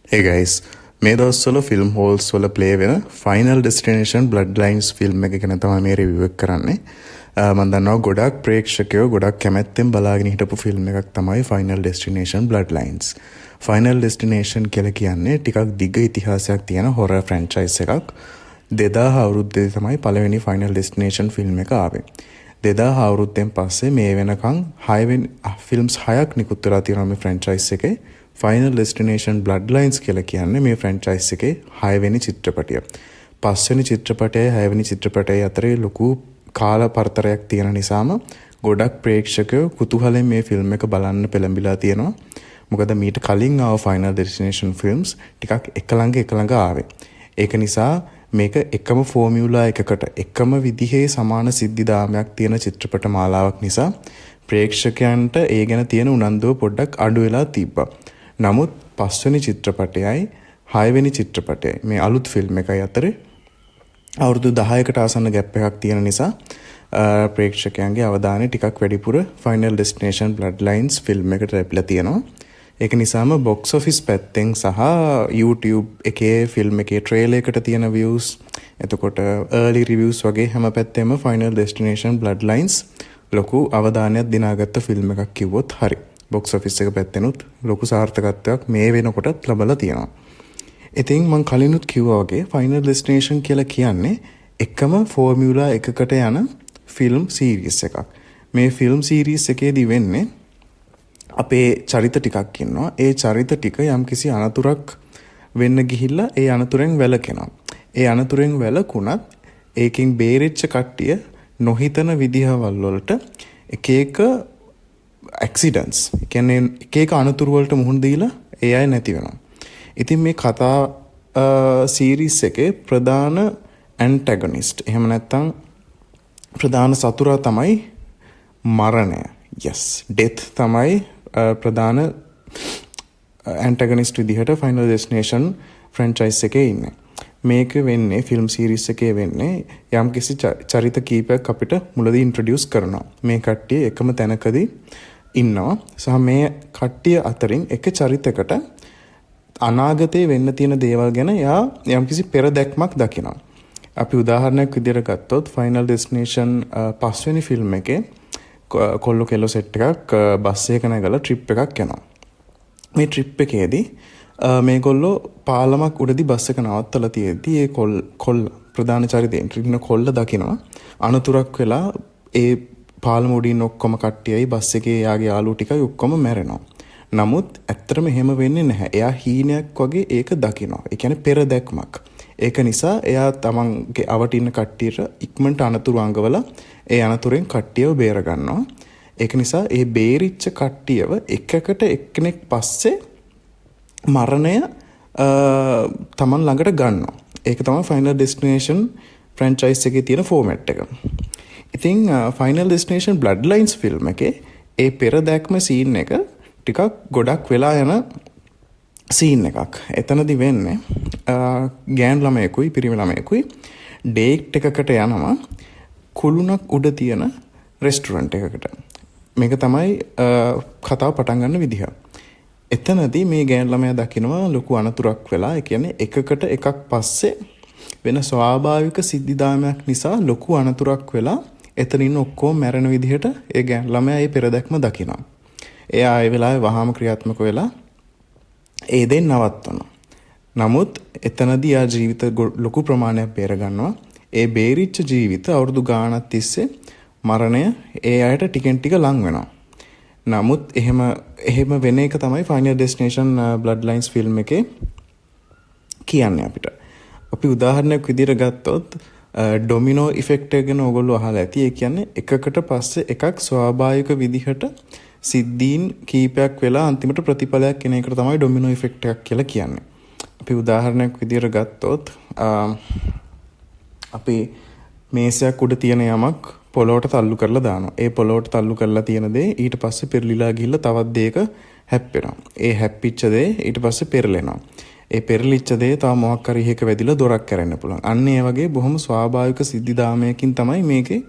Hey guys, මේ දවස්වල film halls වල ප්ලේ වෙන final destination blood lines film එක ගැන තමයි මේ රිවිව් එක කරන්නේ. මම දන්නවා ගොඩක් ප්‍රේක්ෂකයෝ ගොඩක් කැමැත්තෙන් බලාගෙන හිටපු ෆිල්ම් එකක් තමයි final destination blood lines. Final destination කියලා කියන්නේ ටිකක් දිග ඉතිහාසයක් තියෙන හොරර් ෆ්‍රැන්චයිස් එකක්. 2000 අවුරුද්දේ තමයි පළවෙනි ෆයිනල් ඩෙස්ටිනේෂන් ෆිල්ම් එක ආවේ. 2000 අවුරුද්දෙන් පස්සේ මේ වෙනකන් 6 වෙනි ෆිල්ම්ස් 6ක් නිකුත් වෙලා තියෙනවා මේ ෆ්‍රැන්චයිස් එකේ. ෆයිනල් ඩෙස්ටිනේෂන් බ්ලඩ් ලයින්ස් කියලා කියන්නේ මේ ෆ්‍රැන්චයිස් එකේ 6 වෙනි චිත්‍රපටය. 5 වෙනි චිත්‍රපටයයි 6 වෙනි චිත්‍රපටයයි අතරේ ලොකු කාල පරතරයක් තියෙන නිසාම ගොඩක් ප්‍රේක්ෂකයෝ කුතුහලයෙන් මේ ෆිල්ම් එක බලන්න පෙළඹිලා තියෙනවා. මොකද මීට කලින් ආව ෆයිනල් ඩෙස්ටිනේෂන් ෆිල්ම්ස් ටිකක් එක ළඟ ආවේ. ඒක නිසා මේක එකම ෆෝමියුලා එකකට එකම විදිහේ සමාන සිද්ධිදාමයක් තියෙන චිත්‍රපට මාලාවක් නිසා ප්‍රේක්ෂකයන්ට ඒ ගැන තියෙන උනන්දුව පොඩ්ඩක් අඩු වෙලා තිබ්බා. නමුත් 5 වෙනි චිත්‍රපටයයි 6 වෙනි චිත්‍රපටයයි මේ අලුත් ෆිල්ම් එකයි අතරේ අවුරුදු 10කට ආසන්න ගැප් එකක් තියෙන නිසා ප්‍රේක්ෂකයන්ගේ අවධානය ටිකක් වැඩිපුර final destination blood lines film එකට ලැබිලා තියෙනවා. ඒක නිසාම බොක්ස් ඔෆිස් පැත්තෙන් සහ YouTube එකේ ෆිල්ම් එකේ ට්‍රේලර් එකට තියෙන views එතකොට early reviews වගේ හැම පැත්තෙම ෆයිනල් ඩෙස්ටිනේෂන් බ්ලඩ් ලයින්ස් ලොකු අවධානයක් දිනාගත්ත ෆිල්ම් එකක් කිව්වොත් හරි. බොක්ස් ඔෆිස් එක පැත්තෙනුත් ලොකු සාර්ථකත්වයක් මේ වෙනකොටත් ලබලා තියෙනවා. ඉතින් මම කලිනුත් කිව්වා වගේ ෆයිනල් ඩෙස්ටිනේෂන් කියලා කියන්නේ එකම ෆෝමියුලා එකකට යන ෆිල්ම් සීරීස් එකක්. මේ ෆිල්ම් සීරීස් එකේදී වෙන්නේ අපේ චරිත ටිකක් ඉන්නවා. ඒ චරිත ටික යම්කිසි අනතුරක් වෙන්න ගිහිල්ලා ඒ අනතුරෙන් වැළකෙනවා. ඒ අනතුරෙන් වැළකුණත් ඒකෙන් බේරිච්ච කට්ටිය නොහිතන විදිහවල් වලට එක එක ඇක්සිඩන්ට්ස් කියන්නේ එක එක අනතුරු වලට මුහුණ දීලා ඒ අය නැති වෙනවා. ඉතින් මේ කතා සීරීස් එකේ ප්‍රධාන ඇන්ටැගොනිස්ට් එහෙම නැත්නම් ප්‍රධාන සතුරා තමයි මරණය. yes death තමයි ප්‍රධාන ඇන්ටැගොනිස්ට් විදිහට ෆයිනල් ඩෙස්ටිනේෂන් ෆ්‍රැන්චයිස් එකේ ඉන්නේ. මේක වෙන්නේ ෆිල්ම් සීරීස් එකේ වෙන්නේ යම්කිසි චරිත කීපයක් අපිට මුලදී ඉන්ට්‍රොඩියුස් කරනවා. මේ කට්ටිය එකම තැනකදී ඉන්නවා. සහ මේ කට්ටිය අතරින් එක චරිතයකට අනාගතේ වෙන්න තියෙන දේවල් ගැන යා යම්කිසි පෙරදැක්මක් දකිනවා. අපි උදාහරණයක් විදිහට ගත්තොත් ෆයිනල් ඩෙස්ටිනේෂන් 5 වෙනි ෆිල්ම් එකේ කොල්ලෝ කෙල්ලෝ සෙට් එකක් බස් එක නැගලා ට්‍රිප් එකක් යනවා. මේ ට්‍රිප් එකේදී මේගොල්ලෝ පාලමක් උඩදී බස් එක නවත්තලා තියෙද්දි ඒ කොල්ල ප්‍රධාන චරිතයෙන් ට්‍රිප්න කොල්ල දකිනවා අනතුරක් වෙලා ඒ පාලම උඩින් ඔක්කොම කට්ටියයි බස් එකේ යාගේ යාළුවෝ ටිකයි ඔක්කොම මැරෙනවා. නමුත් ඇත්තටම එහෙම වෙන්නේ නැහැ. එයා හීනයක් වගේ ඒක දකිනවා. ඒ කියන්නේ පෙරදැක්මක්. ඒක නිසා එයා තමන්ගේ අවටින්න කට්ටියට ඉක්මනට අනතුරු අඟවලා ඒ අනතුරෙන් කට්ටියව බේර ගන්නවා. ඒක නිසා ඒ බේරිච්ච කට්ටියව එකකට එක්කෙනෙක් පස්සේ මරණය තමන් ළඟට ගන්නවා. ඒක තමයි ෆයිනල් ඩෙස්ටිනේෂන් ෆ්‍රැන්චයිස් එකේ තියෙන ෆෝමැට් එක. ඉතින් final destination blood lines film එකේ ඒ පෙරදැක්ම සීන් එක ටිකක් ගොඩක් වෙලා යන සීන් එකක්. එතනදි වෙන්නේ ගෑන් ළමයෙකුයි පිරිමි ළමයෙකුයි ඩේට් එකකට යනවා කුළුණක් උඩ තියෙන රෙස්ටුරන්ට් එකකට. මේක තමයි කතාව පටන් ගන්න විදිහ. එතනදී මේ ගෑන් ළමයා දකිනවා ලොකු අනතුරක් වෙලා. ඒ කියන්නේ එකකට එකක් පස්සේ වෙන ස්වාභාවික සිද්ධිදාමයක් නිසා ලොකු අනතුරක් වෙලා එතනින් ඔක්කොම මැරෙන විදිහට ඒ ගෑන් ළමයා ඒ පෙරදැක්ම දකිනවා. එයා ඒ වෙලාවේ වහාම ක්‍රියාත්මක වෙලා ඒ දේ නවත්වනවා. නමුත් එතනදී යා ජීවිත ලොකු ප්‍රමාණයක් බේර ගන්නවා. ඒ බේරිච්ච ජීවිත අවුරුදු ගාණක් තිස්සේ මරණය ඒ අයට ටිකෙන් ටික ලං වෙනවා. නමුත් එහෙම වෙන එක තමයි final destination blood lines film එකේ කියන්නේ අපිට. අපි උදාහරණයක් විදිහට ගත්තොත් ඩොමිනෝ ඉෆෙක්ට් එක ගැන ඔයගොල්ලෝ අහලා ඇති. ඒ කියන්නේ එකකට පස්සේ එකක් ස්වාභාවික විදිහට සිද්ධීන් කීපයක් වෙලා අන්තිමට ප්‍රතිඵලයක් එන එකට තමයි ඩොමිනෝ ඉෆෙක්ට් එකක් කියලා කියන්නේ. අපි උදාහරණයක් විදිහට ගත්තොත් අපි මේසයක් උඩ තියෙන යමක් පොළොවට තල්ලු කරලා දානවා. ඒ පොළොවට තල්ලු කරලා තියෙන දේ ඊට පස්සේ පෙරලිලා ගිහිල්ලා තවත් දෙයක හැප්පෙනවා. ඒ හැප්පිච්ච දේ ඊට පස්සේ පෙරලෙනවා. ඒ පෙරලිච්ච දේ තව මොකක් හරි එකක වැදිලා දොරක් කරන්න පුළුවන්. අන්න ඒ වගේ බොහොම ස්වාභාවික සිද්ධිදාමයකින් තමයි මේකේ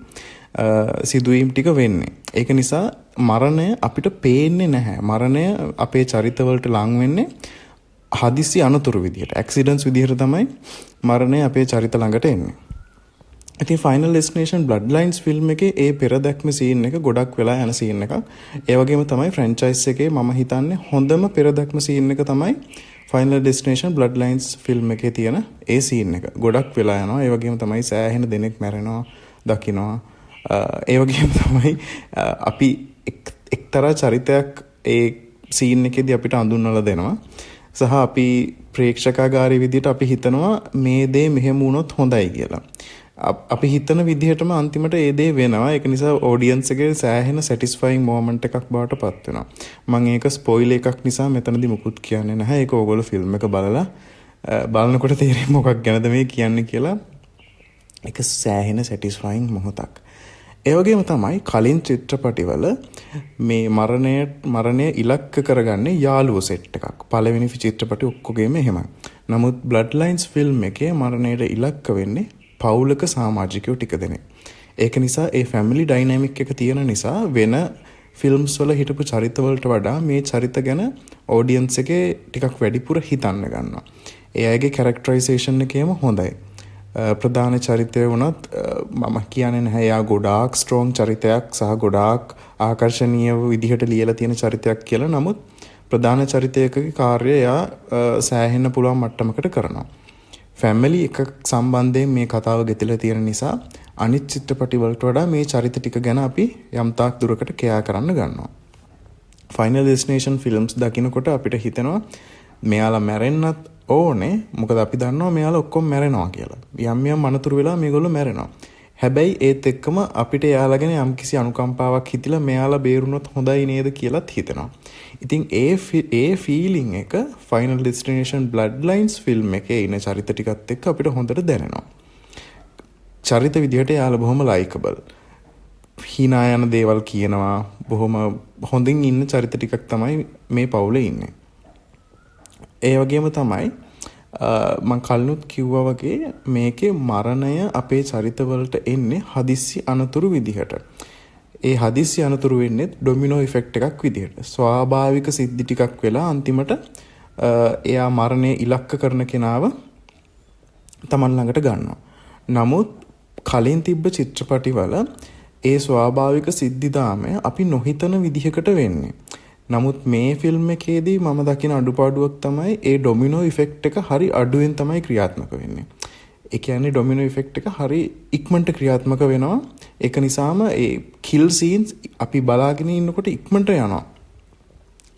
සිදුවීම් ටික වෙන්නේ. ඒක නිසා මරණය අපිට පේන්නේ නැහැ. මරණය අපේ චරිතවලට ලං වෙන්නේ හදිසි අනතුරු විදිහට ඇක්සිඩන්ට්ස් විදිහට තමයි මරණය අපේ චරිත ළඟට එන්නේ. ඉතින් final destination blood lines film එකේ ඒ පෙර දැක්ම සීන් එක ගොඩක් වෙලා යන සීන් එකක්. ඒ වගේම තමයි ෆ්‍රැන්චයිස් එකේ මම හිතන්නේ හොඳම පෙර දැක්ම සීන් එක තමයි final destination blood lines film එකේ තියෙන ඒ සීන් එක. ගොඩක් වෙලා යනවා. ඒ වගේම තමයි සෑහෙන දෙනෙක් මැරෙනවා, දකින්නවා. ඒ වගේම තමයි අපි එක්තරා චරිතයක් ඒ සීන් එකේදී අපිට අඳුන්වලා දෙනවා. සහ අපි ප්‍රේක්ෂකාගාරී විදිහට අපි හිතනවා මේ දේ මෙහෙම වුණොත් හොඳයි කියලා. අපි හිතන විදිහටම අන්තිමට ඒ දේ වෙනවා. ඒක නිසා ඔඩියන්ස් එකේ සෑහෙන සැටිස්ෆයිං මොමන්ට් එකක් බවට පත් වෙනවා. මම ඒක ස්පොයිලර් එකක් නිසා මෙතනදී මුකුත් කියන්නේ නැහැ. ඒක ඕගොල්ලෝ ෆිල්ම් එක බලලා බලනකොට තේරෙන්නේ මොකක් ගැනද මේ කියන්නේ කියලා. ඒක සෑහෙන සැටිස්ෆයිං මොහොතක්. ඒ වගේම තමයි කලින් චිත්‍රපටිවල මේ මරණය ඉලක්ක කරගන්නේ යාළුවෝ සෙට් එකක්. පළවෙනි චිත්‍රපටි ඔක්කොගේම එහෙමයි. නමුත් බ්ලඩ් ලයින්ස් ෆිල්ම් එකේ මරණයට ඉලක්ක වෙන්නේ පවුලක සමාජිකයෝ ටික දෙනෙක්. ඒක නිසා ඒ ෆැමිලි ඩයිනමික් එක තියෙන නිසා වෙන ෆිල්ම්ස් වල හිටපු චරිතවලට වඩා මේ චරිත ගැන ඔඩියන්ස් එකේ ටිකක් වැඩිපුර හිතන්න ගන්නවා. ඒ අයගේ කැරක්ටරයිසේෂන් එකේම හොඳයි. ප්‍රධාන චරිතය වුණත් මම කියන්නේ නැහැ යා ගොඩාක් ස්ට්‍රෝං චරිතයක් සහ ගොඩාක් ආකර්ශනීය විදිහට ලියලා තියෙන චරිතයක් කියලා. නමුත් ප්‍රධාන චරිතයකගේ කාර්යය යා සෑහෙන්න පුළුවන් මට්ටමකට කරනවා. ෆැමිලි එකක් සම්බන්ධයෙන් මේ කතාව ගෙතිලා තියෙන නිසා අනිත් චිත්‍රපටි වලට වඩා මේ චරිත ටික ගැන අපි යම් තාක් දුරකට කෙයා කරන්න ගන්නවා. ෆයිනල් ඩෙස්ටිනේෂන් ෆිල්ම්ස් දකිනකොට අපිට හිතෙනවා මෙයාලා මැරෙන්නත් ඕනේ. මොකද අපි දන්නවා මෙයාලා ඔක්කොම මැරෙනවා කියලා. යම් යම් අනතුරු වෙලා මේගොල්ලෝ මැරෙනවා. හැබැයි ඒත් එක්කම අපිට එයාලා ගැන යම්කිසි අනුකම්පාවක් හිතිලා මෙයාලා බේරුණොත් හොඳයි නේද කියලාත් හිතෙනවා. ඉතින් ඒ ෆීලිං එක final destination blood lines film එකේ ඉන චරිත ටිකත් එක්ක අපිට හොඳට දැනෙනවා. චරිත විදිහට එයාලා බොහොම ලයිකබල්. hina යන දේවල් කියනවා. බොහොම හොඳින් ඉන්න චරිත ටිකක් තමයි මේ පවුලේ ඉන්නේ. ඒ වගේම තමයි මම කලිනුත් කිව්වා වගේ මේකේ මරණය අපේ චරිතවලට එන්නේ හදිස්සි අනතුරු විදිහට. ඒ හදිස්සි අනතුරු වෙන්නේ ඩොමිනෝ ඉෆෙක්ට් එකක් විදිහට. ස්වාභාවික සිද්ධි ටිකක් වෙලා අන්තිමට එයා මරණය ඉලක්ක කරන කෙනාව තමන් ළඟට ගන්නවා. නමුත් කලින් තිබ්බ චිත්‍රපටිවල ඒ ස්වාභාවික සිද්ධිදාමය අපි නොහිතන විදිහකට වෙන්නේ. නමුත් මේ ෆිල්ම් එකේදී මම දකින අඩුපාඩුවක් තමයි ඒ ඩොමිනෝ ඉෆෙක්ට් එක හරි අඩුවෙන් තමයි ක්‍රියාත්මක වෙන්නේ. ඒ කියන්නේ ඩොමිනෝ ඉෆෙක්ට් එක හරි ඉක්මනට ක්‍රියාත්මක වෙනවා. ඒක නිසාම ඒ කිල් සීන්ස් අපි බලාගෙන ඉන්නකොට ඉක්මනට යනවා.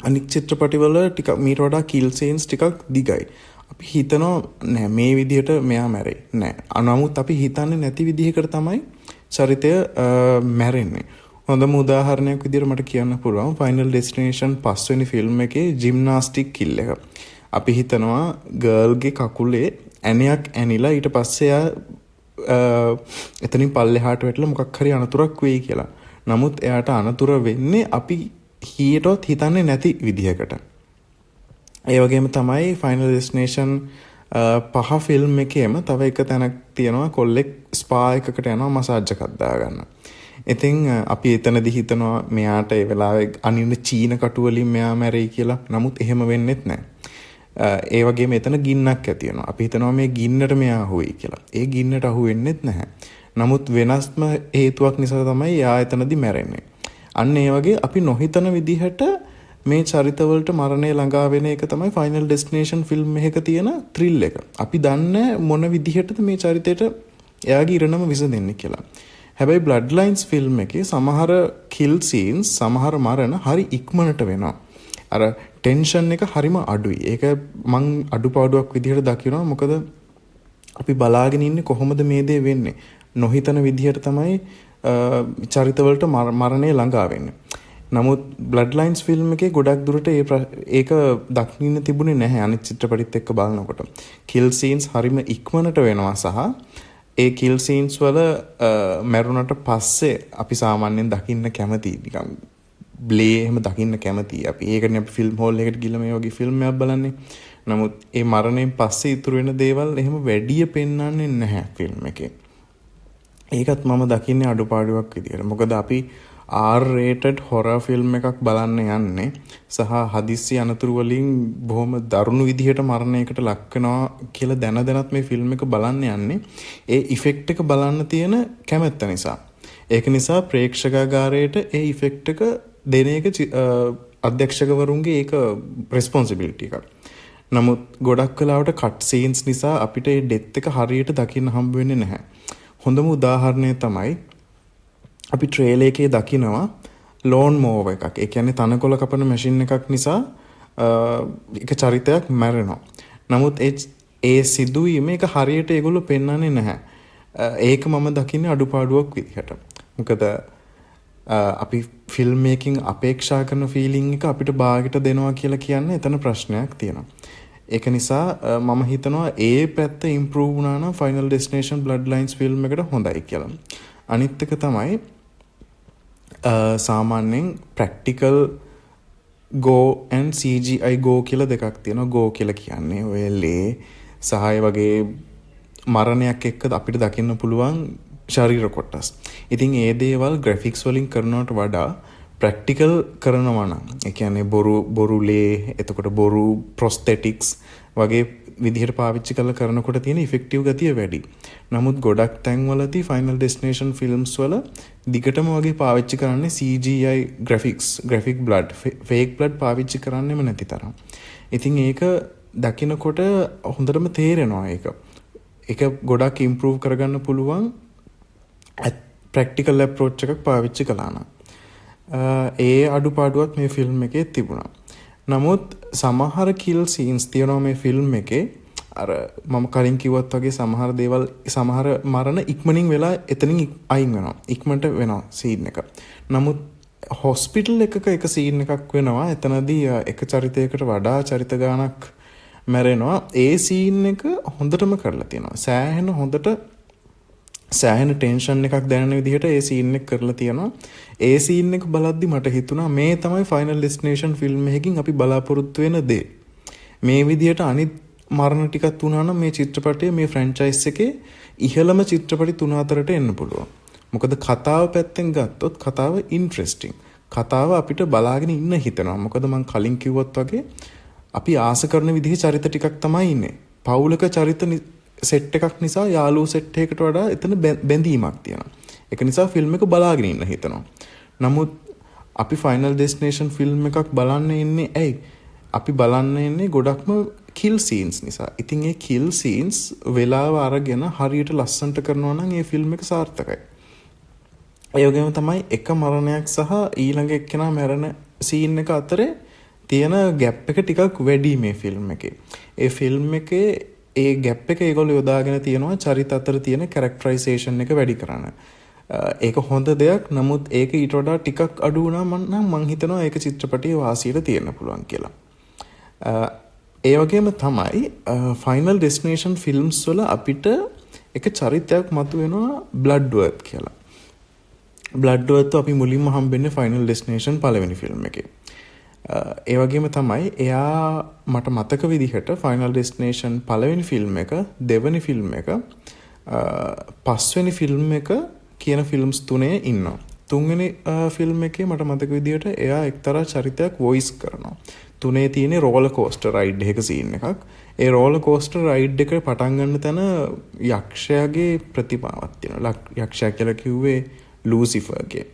අනිත් චිත්‍රපටිවල ටික මීට වඩා කිල් සීන්ස් ටිකක් දිගයි. අපි හිතනවා නෑ මේ විදිහට මෙයා මැරෙයි නෑ. නමුත් අපි හිතන්නේ නැති විදිහකට තමයි චරිතය මැරෙන්නේ. හොඳම උදාහරණයක් විදිහට මට කියන්න පුළුවන් ෆයිනල් ඩෙස්ටිනේෂන් 5 වෙනි ෆිල්ම් එකේ ජිම්නාස්ටික් කිල් එක. අපි හිතනවා ගර්ල්ගේ කකුලේ ඇණයක් ඇනිලා ඊට පස්සේ එයා එතනින් පල්ලෙහාට වැටලා මොකක් හරි අනතුරක් වෙයි කියලා. නමුත් එයාට අනතුර වෙන්නේ අපි හිතවත් හිතන්නේ නැති විදිහකට. ඒ වගේම තමයි ෆයිනල් ඩෙස්ටිනේෂන් 5 ෆිල්ම් එකේම තව එක තැනක් තියෙනවා කොල්ලෙක් ස්පා එකකට යනවා මසාජ් එකක් දාගන්න. ඉතින් අපි එතනදී හිතනවා මෙයාට ඒ වෙලාවේ අනින්න චීන කටු වලින් මෙයා මැරෙයි කියලා. නමුත් එහෙම වෙන්නේත් නැහැ. ඒ වගේම එතන ගින්නක් ඇති වෙනවා. අපි හිතනවා මේ ගින්නට මෙයා අහුවෙයි කියලා. ඒ ගින්නට අහු වෙන්නේත් නැහැ. නමුත් වෙනස්ම හේතුවක් නිසා තමයි එයා එතනදී මැරෙන්නේ. අන්න ඒ වගේ අපි නොහිතන විදිහට මේ චරිතවලට මරණය ළඟා වෙන එක තමයි ෆයිනල් ඩෙස්ටිනේෂන් ෆිල්ම් එකක තියෙන ත්‍රිල් එක. අපි දන්නේ මොන විදිහටද මේ චරිතයට එයාගේ ඉරණම විසඳෙන්නේ කියලා. හැබැයි බ්ලඩ් ලයින්ස් ෆිල්ම් එකේ සමහර කිල් සීන්ස් සමහර මරණ හරි ඉක්මනට වෙනවා. අර ටෙන්ෂන් එක හරිම අඩුයි. ඒක මං අඩුපාඩුවක් විදිහට දකිනවා. මොකද අපි බලාගෙන ඉන්නේ කොහොමද මේ දේ වෙන්නේ. නොහිතන විදිහට තමයි චරිතවලට මරණය ළඟා වෙන්නේ. නමුත් බ්ලඩ් ලයින්ස් ෆිල්ම් එකේ ගොඩක් දුරට ඒක දක්නින්න තිබුණේ නැහැ අනිත් චිත්‍රපටිත් එක්ක බලනකොට. කිල් සීන්ස් හරිම ඉක්මනට වෙනවා සහ ඒ කිල් සීන්ස් වල මැරුණට පස්සේ අපි සාමාන්‍යයෙන් දකින්න කැමතියි. නිකන් බ්ලේ එහෙම දකින්න කැමතියි. අපි ඒකනේ අපි ෆිල්ම් හෝල් එකට ගිහලා මේ වගේ ෆිල්ම් එකක් බලන්නේ. නමුත් ඒ මරණයෙන් පස්සේ ඉතුරු වෙන දේවල් එහෙම වැඩිය පෙන්වන්නේ නැහැ ෆිල්ම් එකේ. ඒකත් මම දකින්නේ අඩුපාඩුවක් විදියට. මොකද අපි R-rated horror film එකක් බලන්න යන්නේ සහ හදිස්සි අනතුරු වලින් බොහොම දරුණු විදිහට මරණයකට ලක් වෙනවා කියලා දැනත් මේ ෆිල්ම් එක බලන්න යන්නේ ඒ ඉෆෙක්ට් එක බලන්න තියෙන කැමැත්ත නිසා. ඒක නිසා ප්‍රේක්ෂකාගාරයට ඒ ඉෆෙක්ට් එක දෙන එක අධ්‍යක්ෂකවරුන්ගේ ඒක රෙස්පොන්සිබිලිටි එකක්. නමුත් ගොඩක් වෙලාවට කට් සීන්ස් නිසා අපිට ඒ ඩෙත් එක හරියට දකින්න හම්බ වෙන්නේ නැහැ. හොඳම උදාහරණය තමයි අපි ට්‍රේලර් එකේ දකිනවා ලෝන් මෝව එකක්. ඒ කියන්නේ තනකොළ කපන මැෂින් එකක් නිසා එක චරිතයක් මැරෙනවා. නමුත් ඒ සිදුවීම එක හරියට ඒගොල්ලෝ පෙන්වන්නේ නැහැ. ඒක මම දකින්නේ අඩුපාඩුවක් විදිහට. මොකද අපි ෆිල්ම් මේකින් අපේක්ෂා කරන ෆීලිං එක අපිට බාගෙට දෙනවා කියලා කියන්නේ එතන ප්‍රශ්නයක් තියෙනවා. ඒක නිසා මම හිතනවා ඒ පැත්ත ඉම්ප්‍රූව් වුණා නම් final destination blood lines film එකට හොඳයි කියලා. අනිත් එක තමයි සාමාන්‍යයෙන් ප්‍රැක්ටිකල් ගෝ and CGI ගෝ කියලා දෙකක් තියෙනවා. ගෝ කියලා කියන්නේ ඔය ලේ සහය වගේ මරණයක් එක්ක අපිට දකින්න පුළුවන් ශරීර කොටස්. ඉතින් ඒ දේවල් ග්‍රැෆික්ස් වලින් කරනවට වඩා ප්‍රැක්ටිකල් කරනවා නම් ඒ කියන්නේ බොරු ලේ එතකොට බොරු ප්‍රොස්තෙටික්ස් වගේ විදිහට පාවිච්චි කරලා කරනකොට තියෙන ඉෆෙක්ටිව් ගතිය වැඩි. නමුත් ගොඩක් තැන්වලදී ෆයිනල් ඩෙස්ටිනේෂන් ෆිල්ම්ස් වල දිගටම වගේ පාවිච්චි කරන්නේ CGI graphics, graphic blood, fake blood පාවිච්චි කරන්නෙම නැති තරම්. ඉතින් ඒක දකිනකොට හොඳටම තේරෙනවා ඒක. ඒක ගොඩක් ඉම්ප්‍රූව් කරගන්න පුළුවන් ප්‍රැක්ටිකල් අප්‍රෝච් එකක් පාවිච්චි කළා නම්. ඒ අඩුපාඩුවත් මේ ෆිල්ම් එකේ තිබුණා. නමුත් සමහර කිල් සීන්ස් තියෙනවා මේ ෆිල්ම් එකේ. අර මම කලින් කිව්වත් වගේ සමහර දේවල් සමහර මරණ ඉක්මනින් වෙලා එතනින් අයින් වෙනවා. ඉක්මනට වෙනවා සීන් එක. නමුත් හොස්පිටල් එකක එක සීන් එකක් වෙනවා. එතනදී එක චරිතයකට වඩා චරිත ගානක් මැරෙනවා. ඒ සීන් එක හොඳටම කරලා තියෙනවා. සෑහෙන ටෙන්ෂන් එකක් දැනෙන විදිහට ඒ සීන් එක කරලා තියෙනවා. ඒ සීන් එක බලද්දි මට හිතුණා මේ තමයි ෆයිනල් ඩෙස්ටිනේෂන් ෆිල්ම් එකකින් අපි බලාපොරොත්තු වෙන දේ. මේ විදිහට අනිත් මරණ ටිකක් තුනන මේ චිත්‍රපටයේ මේ ෆ්‍රැන්චයිස් එකේ ඉහළම චිත්‍රපටි 3-4ට එන්න පුළුවන්. මොකද කතාව පැත්තෙන් ගත්තොත් කතාව ඉන්ට්‍රෙස්ටිං. කතාව අපිට බලාගෙන ඉන්න හිතෙනවා. මොකද මම කලින් කිව්වත් වගේ අපි ආස කරන විදිහේ චරිත ටිකක් තමයි ඉන්නේ. පවුලක චරිත සෙට් එකක් නිසා යාළුවෝ සෙට් එකකට වඩා එතන බැඳීමක් තියෙනවා. ඒක නිසා ෆිල්ම් එක බලාගෙන ඉන්න හිතෙනවා. නමුත් අපි ෆයිනල් ඩෙස්ටිනේෂන් ෆිල්ම් එකක් බලන්න ඉන්නේ ඇයි? අපි බලන්න ඉන්නේ ගොඩක්ම කිල් සීන්ස් නිසා. ඉතින් ඒ කිල් සීන්ස් වෙලාව අරගෙන හරියට ලස්සනට කරනවා නම් ඒ ෆිල්ම් එක සාර්ථකයි. ඒ වගේම තමයි එක මරණයක් සහ ඊළඟ එක්කෙනා මැරෙන සීන් එක අතරේ තියෙන ગેප් එක ටිකක් වැඩි මේ ෆිල්ම් එකේ. ඒ ෆිල්ම් එකේ ඒ ගැප් එක ඒගොල්ලෝ යොදාගෙන තියෙනවා චරිත අතර තියෙන කැරක්ටරයිසේෂන් එක වැඩි කරන්න. ඒක හොඳ දෙයක්. නමුත් ඒක ඊට වඩා ටිකක් අඩු වුණා මං හිතනවා ඒක චිත්‍රපටයේ වාසියට තියෙන්න පුළුවන් කියලා. ඒ වගේම තමයි ෆයිනල් ඩෙස්ටිනේෂන් ෆිල්ම්ස් වල අපිට එක චරිතයක් මතුවෙනවා බ්ලඩ්වර්ත් කියලා. බ්ලඩ්වර්ත් අපි මුලින්ම හම්බෙන්නේ ෆයිනල් ඩෙස්ටිනේෂන් පළවෙනි ෆිල්ම් එකේ. ඒ වගේම තමයි එයා මට මතක විදිහට ෆයිනල් ඩෙස්ටිනේෂන් පළවෙනි ෆිල්ම් එක, දෙවෙනි ෆිල්ම් එක, පස්වෙනි ෆිල්ම් එක කියන ෆිල්ම්ස් තුනේ ඉන්නවා. තුන්වෙනි ෆිල්ම් එකේ මට මතක විදිහට එයා එක්තරා චරිතයක් වොයිස් කරනවා. තුනේ තියෙන රෝලර් කෝස්ටර් රයිඩ් එක සීන් එකක්. ඒ රෝලර් කෝස්ටර් රයිඩ් එක පටන් ගන්න තැන යක්ෂයාගේ ප්‍රතිමාවක් තියෙනවා. යක්ෂයා කියලා කිව්වේ ලූසිෆර්ගේ.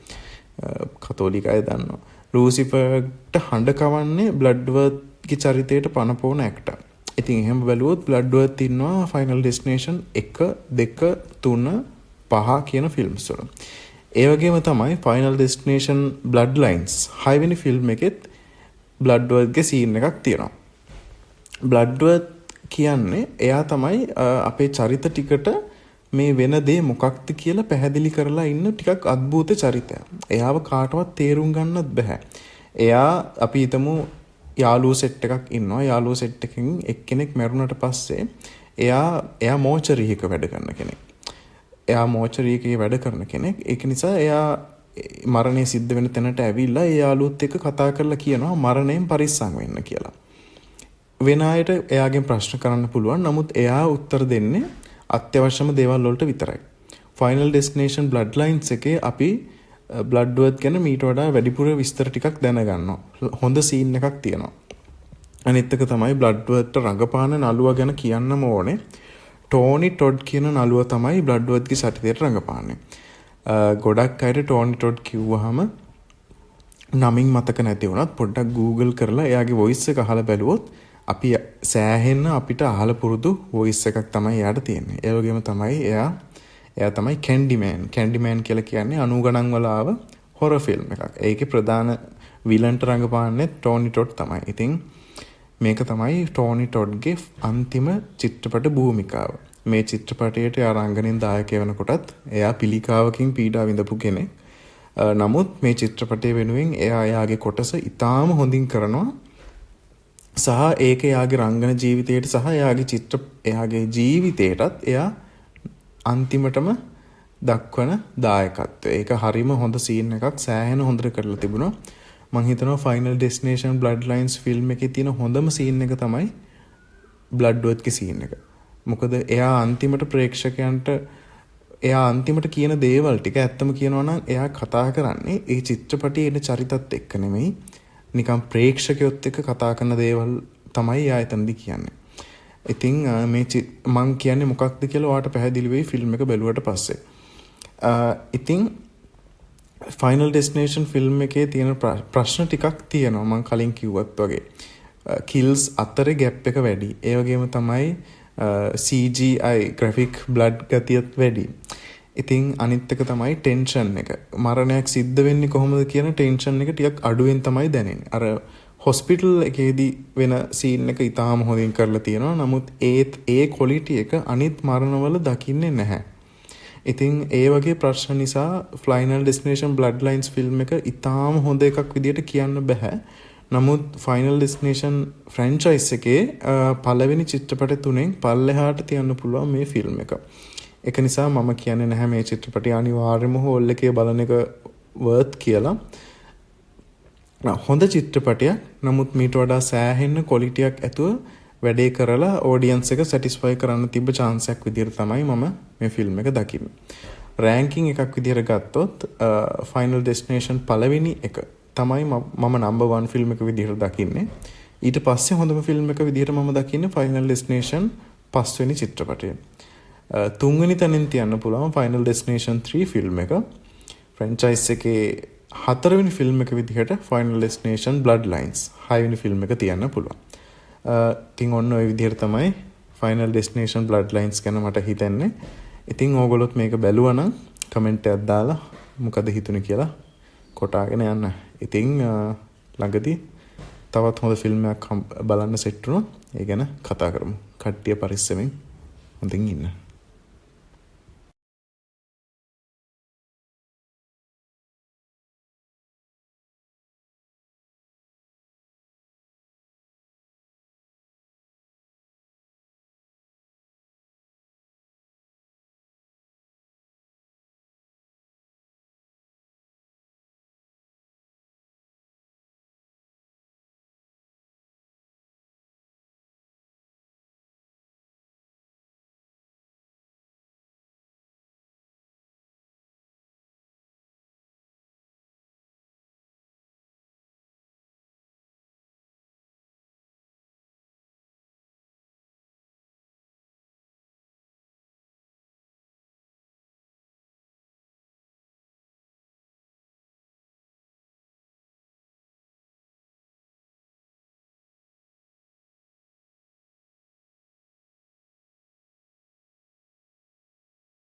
කතෝලික අය දන්නවා. ලූසිෆර්ට හඬ කවන්නේ බ්ලඩ්වර්ත්ගේ චරිතයට පනපෝන ඇක්ටර්. ඉතින් එහෙම බැලුවොත් බ්ලඩ්වර්ත් ඉන්නවා ෆයිනල් ඩෙස්ටිනේෂන් 1, 2, 3, 5 කියන ෆිල්ම්ස් වල. ඒ වගේම තමයි ෆයිනල් ඩෙස්ටිනේෂන් බ්ලඩ් ලයින්ස් 6 වෙනි ෆිල්ම් එකෙත් බ්ලඩ්වර්ත්ගේ සීන් එකක් තියෙනවා. බ්ලඩ්වර්ත් කියන්නේ එයා තමයි අපේ චරිත ටිකට මේ වෙන දේ මොකක්ද කියලා පැහැදිලි කරලා ඉන්න ටිකක් අద్භූත චරිතයක්. එයාව කාටවත් තේරුම් ගන්නත් බෑ. එයා අපි හිතමු යාළුවෝ සෙට් එකක් ඉන්නවා. යාළුවෝ සෙට් එකකින් එක්කෙනෙක් මැරුණට පස්සේ එයා මෝචරියක වැඩ කරන කෙනෙක්. එයා මෝචරියකේ වැඩ කරන කෙනෙක්. ඒක නිසා එයා මරණය සිද්ධ වෙන තැනට ඇවිල්ලා ඒ යාළුවොත් එක්ක කතා කරලා කියනවා මරණයෙන් පරිස්සම් වෙන්න කියලා. වෙන අයට එයාගෙන් ප්‍රශ්න කරන්න පුළුවන්. නමුත් එයා උත්තර දෙන්නේ අත්‍යවශ්‍යම දේවල් වලට විතරයි. ෆයිනල් ඩෙස්ටිනේෂන් බ්ලඩ් ලයින්ස් එකේ අපි බ්ලඩ් වර්ත් ගැන මීට වඩා වැඩිපුර විස්තර ටිකක් දැනගන්නවා. හොඳ සීන් එකක් තියෙනවා. අනිත් එක තමයි බ්ලඩ් වර්ත්ට රඟපාන නළුවා ගැන කියන්නම ඕනේ. ටෝනි ටොඩ් කියන නළුවා තමයි බ්ලඩ් වර්ත්ගේ සැටිතේට රඟපාන්නේ. ගොඩක් අයට ටෝනි ටොඩ් කිව්වහම නමින් මතක නැති වුණත් පොඩ්ඩක් Google කරලා එයාගේ වොයිස් එක අහලා බැලුවොත් අපි සෑහෙන්න අපිට අහලා පුරුදු වොයිස් එකක් තමයි එයාට තියෙන්නේ. ඒ වගේම තමයි එයා තමයි කැන්ඩිමෑන්. කැන්ඩිමෑන් කියලා කියන්නේ 90 ගණන් වල ආව හොරර් ෆිල්ම් එකක්. ඒකේ ප්‍රධාන විලන්ට රඟපාන්නේ ටෝනි ටොඩ් තමයි. ඉතින් මේක තමයි ටෝනි ටොඩ්ගේ අන්තිම චිත්‍රපට භූමිකාව. මේ චිත්‍රපටයට එයා රංගනින් දායකය වෙනකොටත් එයා පිළිකාවකින් පීඩා විඳපු කෙනෙක්. නමුත් මේ චිත්‍රපටය වෙනුවෙන් එයාගේ කොටස ඉතාම හොඳින් කරනවා. සහ ඒක එයාගේ රංගන ජීවිතයට සහ එයාගේ ජීවිතයටත් එයා අන්තිමටම දක්වන දායකත්වය. ඒක හරිම හොඳ සීන් එකක්. සෑහෙන හොඳට කරලා තිබුණා. මං හිතනවා final destination blood lines film එකේ තියෙන හොඳම සීන් එක තමයි බ්ලඩ් වර්ත්ගේ සීන් එක. මොකද එයා අන්තිමට ප්‍රේක්ෂකයන්ට එයා අන්තිමට කියන දේවල් ටික ඇත්තම කියනවා නම් එයා කතා කරන්නේ ඒ චිත්‍රපටයේ එන චරිතත් එක්ක නෙමෙයි, නිකන් ප්‍රේක්ෂකයොත් එක්ක කතා කරන දේවල් තමයි එයා එතනදී කියන්නේ. ඉතින් මං කියන්නේ මොකක්ද කියලා ඔයාලට පැහැදිලි වෙයි ෆිල්ම් එක බැලුවට පස්සේ. ඉතින් ෆයිනල් ඩෙස්ටිනේෂන් ෆිල්ම් එකේ තියෙන ප්‍රශ්න ටිකක් තියෙනවා මං කලින් කිව්වත් වගේ. කිල්ස් අතරේ ગેප් එක වැඩි. ඒ වගේම තමයි CGI graphic blood ගතියත් වැඩි. ඉතින් අනිත් එක තමයි ටෙන්ෂන් එක. මරණයක් සිද්ධ වෙන්නේ කොහොමද කියන ටෙන්ෂන් එක ටිකක් අඩුවෙන් තමයි දැනෙන්නේ. අර හොස්පිටල් එකේදී වෙන සීන් එක ඉතාම හොඳින් කරලා තියෙනවා. නමුත් ඒ ක්වොලිටි එක අනිත් මරණවල දකින්නේ නැහැ. ඉතින් ඒ වගේ ප්‍රශ්න නිසා final destination blood lines film එක ඉතාම හොඳ එකක් විදියට කියන්න බෑ. නමුත් ෆයිනල් ඩෙස්ටිනේෂන් ෆ්‍රැන්චයිස් එකේ පළවෙනි චිත්‍රපට තුනෙන් පල්ලෙහාට තියන්න පුළුවන් මේ ෆිල්ම් එක. ඒක නිසා මම කියන්නේ නැහැ මේ චිත්‍රපටය අනිවාර්යයෙන්ම හෝල් එකේ බලන එක වර්ත් කියලා. හොඳ චිත්‍රපටයක්. නමුත් මීට වඩා සෑහෙන්න ක්වොලිටියක් ඇතුව වැඩේ කරලා ඔඩියන්ස් එක සැටිස්ෆයි කරන්න තිබ්බ chance එකක් විදියට තමයි මම මේ ෆිල්ම් එක දකින්නේ. රෑන්කින් එකක් විදියට ගත්තොත් ෆයිනල් ඩෙස්ටිනේෂන් පළවෙනි එක තමයි මම නම්බර් 1 ෆිල්ම් එක විදියට දකින්නේ. ඊට පස්සේ හොඳම ෆිල්ම් එක විදියට මම දකින්නේ ෆයිනල් ඩෙස්ටිනේෂන් 5 වෙනි චිත්‍රපටය. 3 වෙනි තැනින් තියන්න පුළුවන් ෆයිනල් ඩෙස්ටිනේෂන් 3 ෆිල්ම් එක. ෆ්‍රැන්චයිස් එකේ 4 වෙනි ෆිල්ම් එක විදිහට ෆයිනල් ඩෙස්ටිනේෂන් බ්ලඩ් ලයින්ස් 6 වෙනි ෆිල්ම් එක තියන්න පුළුවන්. ඉතින් ඔන්න ඔය විදිහට තමයි ෆයිනල් ඩෙස්ටිනේෂන් බ්ලඩ් ලයින්ස් ගැන මට හිතෙන්නේ. ඉතින් ඕගොල්ලොත් මේක බැලුවා නම් කමෙන්ට් එකක් දාලා මොකද හිතුනේ කියලා කොටාගෙන යන්න. ඉතින් ළඟදී තවත් හොඳ ෆිල්ම් එකක් බලන්න සෙට් වුණොත් ඒ ගැන කතා කරමු. කට්ටිය පරිස්සමෙන් හොඳින් ඉන්න.